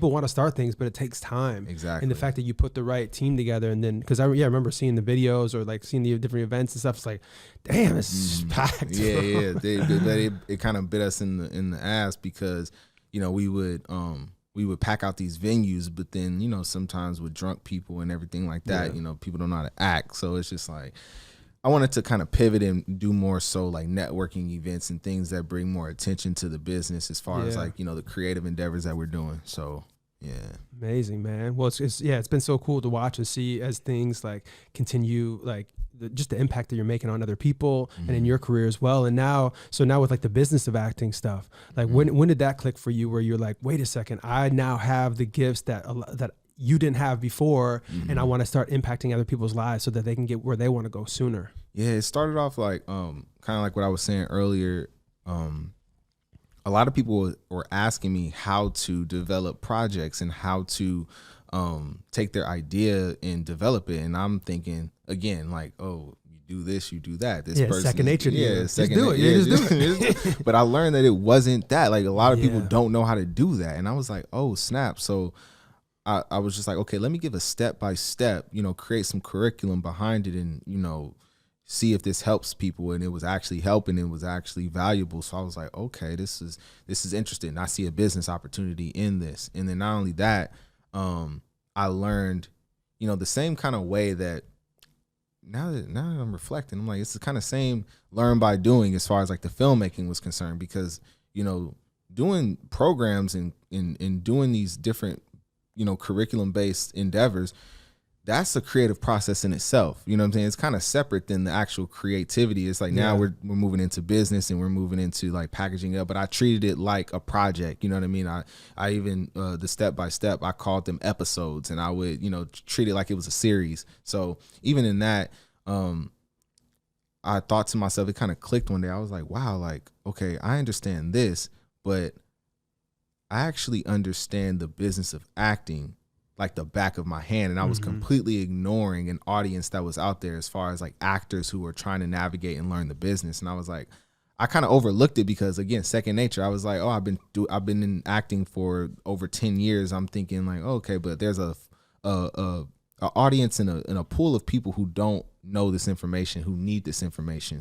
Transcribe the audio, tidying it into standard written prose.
people want to start things, but it takes time. Exactly. And the fact that you put the right team together, and then because I remember seeing the videos or like seeing the different events and stuff. It's like, damn, it's packed. Yeah. It kind of bit us in the ass because, you know, we would pack out these venues, but then, you know, sometimes with drunk people and everything like that, you know, people don't know how to act. So it's just like, I wanted to kind of pivot and do more so like networking events and things that bring more attention to the business as far as like, you know, the creative endeavors that we're doing. So, yeah. Amazing, man. Well, it's been so cool to watch and see as things like continue, like just the impact that you're making on other people and in your career as well. And now with like the business of acting stuff, like when did that click for you where you're like, wait a second, I now have the gifts that you didn't have before, and I want to start impacting other people's lives so that they can get where they want to go sooner. Yeah, it started off like kind of like what I was saying earlier. A lot of people were asking me how to develop projects and how to take their idea and develop it, and I'm thinking again like, oh, you do this, you do that. This person, second nature. Just do it. But I learned that it wasn't that. Like a lot of people don't know how to do that, and I was like, oh snap. So I was just like, okay, let me give a step by step, you know, create some curriculum behind it and, you know, see if this helps people. And it was actually helping. It was actually valuable. So I was like, okay, this is interesting. I see a business opportunity in this. And then not only that, I learned, you know, the same kind of way that now that I'm reflecting, I'm like, it's the kind of same learn by doing as far as like the filmmaking was concerned, because, you know, doing programs and doing these different, you know, curriculum based endeavors, that's a creative process in itself. You know what I'm saying? It's kind of separate than the actual creativity. It's like now we're moving into business and we're moving into like packaging up, but I treated it like a project. You know what I mean? I even the step by step, I called them episodes, and I would, you know, treat it like it was a series. So even in that, I thought to myself, it kind of clicked one day. I was like, wow, like, okay, I understand this, but I actually understand the business of acting like the back of my hand. And I was completely ignoring an audience that was out there as far as like actors who were trying to navigate and learn the business. And I was like, I kind of overlooked it because, again, second nature. I was like, oh, I've been in acting for over 10 years. I'm thinking like, okay, but there's a audience and a pool of people who don't know this information, who need this information.